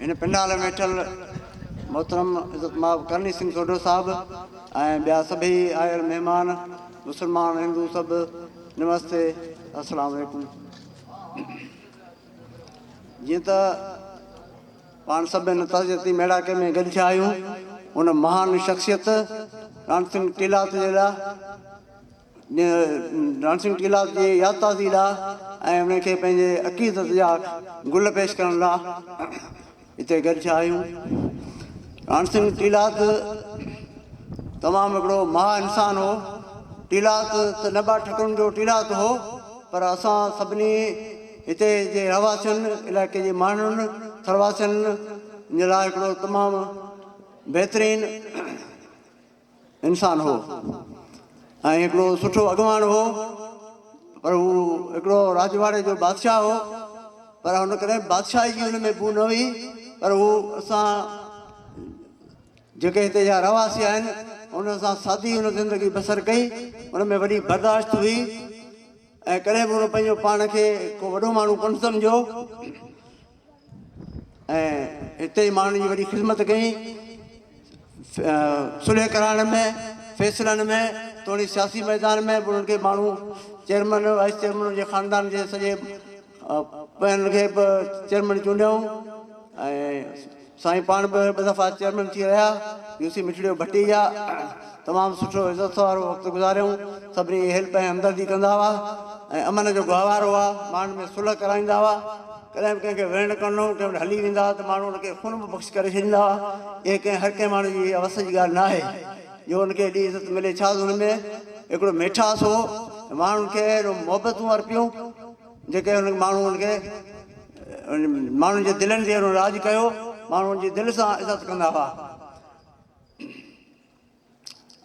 इन पिंडाल में वेठल मोहतरम इज़्ज़त माब करनी सिंह सोढो साहब ऐं ॿिया सभई आयल महिमान मुस्लमान हिंदू सभु नमस्ते अस्सलाम वालेकुम। जीअं त पाण सभिनी तज़ती मेड़ाके में गॾु थिया आहियूं उन महान शख़्सियत राण सिंह टीलात जे लाइ राण सिंह टीलात जी यादताज़ी लाइ ऐं उनखे पंहिंजे अक़ीदत जा गुल पेश करण लाइ हिते गॾु थिया आहियूं। राण सिंह टीलात तमामु हिकिड़ो महा इंसान हो। टीलात त नबा ठकुरनि जो टीलात हो, पर असां सभिनी हिते जे रहवासियुनि इलाइक़े जे माण्हुनि थरवासियुनि जे लाइ हिकिड़ो तमामु बहितरीनु इंसानु हो ऐं हिकिड़ो सुठो अॻवान हो। पर हू हिकिड़ो राजवाड़े जो बादशाह हो, पर हुन करे बादशाही जी हुन में बू न हुई। पर हू असां जेके हिते जा रहवासी आहिनि उन सां सादी हुन ज़िंदगी बसर कई। उन में वॾी बर्दाश्त हुई ऐं कॾहिं बि हुन पंहिंजो पाण खे को वॾो माण्हू कोन सम्झो ऐं हिते माण्हुनि जी वॾी ख़िदमत कई। सुलह कराइण में, फ़ैसिलनि में, तोड़ी सियासी मैदान में बि उन्हनि खे माण्हू चेयरमैन वाइस चेयरमैन जे ख़ानदान जे सॼे उन्हनि खे बि चेयरमैन चूंडियऊं ऐं साईं पाण बि ॿ दफ़ा चेयरमैन थी रहिया। यूसी मिठड़ियो भट्टी जा तमामु सुठो इज़त वारो वक़्तु गुज़ारियऊं। सभिनी हेल्प ऐं हमदर्दी कंदा हुआ ऐं अमन जो गहवार हुआ। माण्हुनि में सुलह कराईंदा हुआ। कॾहिं बि कंहिंखे विढ़ण करिणो कंहिं वटि हली वेंदा हुआ त माण्हू हुनखे खून बि बख़्श करे छॾींदा हुआ। इहे कंहिं हर कंहिं माण्हू जी अवस जी ॻाल्हि न आहे जो हुनखे एॾी इज़त मिले। छा हुन में हिकिड़ो मिठास हो, माण्हुनि खे अहिड़ो मोहबतूं अर्पियूं जेके हुन माण्हू हुनखे माण्हुनि जे दिलनि ते हुन राज कयो। माण्हुनि जी दिलि सां इज़त कंदा हुआ।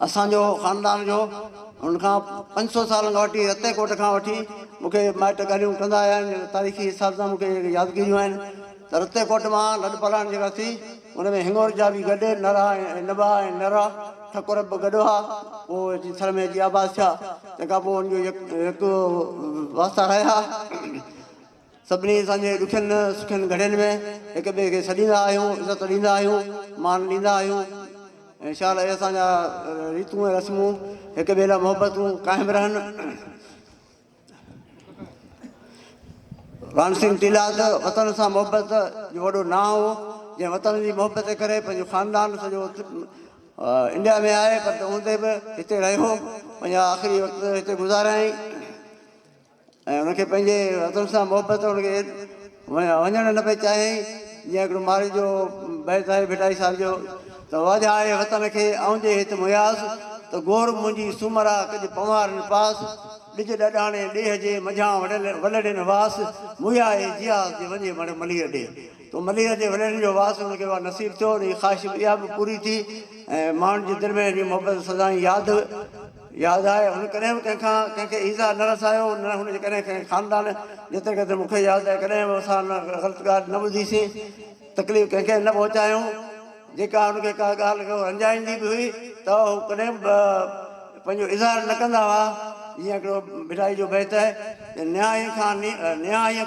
असांजो ख़ानदान जो हुनखां 500 सालनि खां वठी रते कोट खां वठी मूंखे माइट ॻाल्हियूं कंदा आया आहिनि। तारीख़ी हिसाब सां मूंखे यादगिरियूं आहिनि त रते कोट मां लॾ पलाण जेका थी उन में हिंगोर जा बि गॾु नरा ऐं नबा ऐं नरा ठकुर बि गॾु हुआ। पोइ थर में जी आबाद थिया, तंहिंखां पोइ हुनजो हिकु वास्ता रहिया। सभिनी असांजे ॾुखियनि सुखियनि घड़ियुनि में हिक ॿिए खे सॾींदा आहियूं, इज़त ॾींदा आहियूं, मान ॾींदा आहियूं ऐं छा इहे असांजा रीतूं ऐं रस्मूं हिक ॿिए लाइ मोहबतूं क़ाइमु रहनि। राण सिंह टीलात वतन सां मोहबत जो वॾो नाव हो। जंहिं वतन जी मोहबत जे करे पंहिंजो ख़ानदान सॼो इंडिया में आहे, पर हूंदे बि हिते रहियो, पंहिंजा आख़िरी वक़्तु हिते गुज़ारियईं ऐं हुनखे पंहिंजे वतन सां मोहबत हुनखे वञणु न पई चाहे। जीअं हिकिड़ो मारे जो बैत आहे भिटाई साहिब जो त वाजा आहे वतन खे आऊं जे हिते मुयास त गोर मुंहिंजी सूमरा कॼु पवारनि पास ॾिज ॾॾाणे ॾेह जे मझां वलड़नि वास मुया आहे जियास जे वञे मलीअ ॾे। तो मलीअ जे वलड़नि जो वास हुनखे उहा नसीब थियो। उनजी ख़्वाहिश इहा बि पूरी थी ऐं माण्हुनि जे दिलि में हिन मोहबत सदाईं यादि आहे। हुन कॾहिं बि कंहिंखे ईज़ा न रसायो न हुनजे कॾहिं कंहिं ख़ानदान जेतिरे क़दुरु मूंखे यादि आहे कॾहिं बि असां ग़लति ॻाल्हि न ॿुधीसीं, तकलीफ़ कंहिंखे न पहुचायूं। जेका हुनखे का ॻाल्हि रंजाईंदी बि हुई त हू कॾहिं बि पंहिंजो इज़हार न कंदा हुआ। जीअं हिकिड़ो भिटाई जो बैत आहे न्याय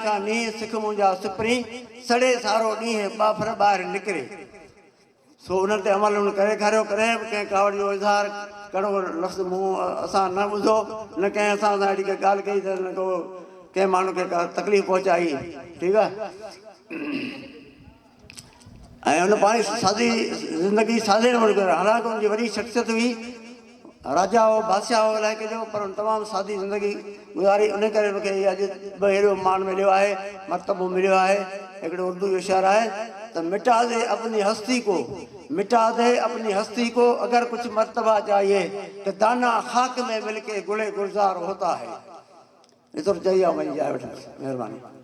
खां नींहं सिख मुंहिंजा सिपरी सड़े सारो ॾींहुं बाफ़र ॿाहिरि निकिरे। सो उन्हनि ते अमल हुन करे खारियो। कॾहिं बि कंहिं कावड़ जो इज़हार कहिड़ो लफ़्ज़ मुंहुं असां न ॿुधो, न कंहिं असां सां अहिड़ी का ॻाल्हि कई त न को कंहिं माण्हू खे का तकलीफ़ पहुचाई। ठीकु आहे। ऐं हुन पंहिंजी सादी ज़िंदगी सादे नमूने करे, हालांकि हुनजी वॾी शख़्सियत हुई, राजा हो बादशाह हो इलाइक़े जो, पर हुन तमामु सादी ज़िंदगी गुज़ारी। उन करे हुनखे अॼु बि अहिड़ो मान मिलियो आहे, मर्तबो मिलियो आहे। हिकिड़ो उर्दू जो शेर आहे त मिटा दे अपनी हस्ती को, मिटा दे अपनी हस्ती को, अगर कुछ मर्तबा चाहिए तो दाना खाक में मिलके गुले गुलजार होता है। एतिरो चई आहे वञी जाए वठि, महिरबानी।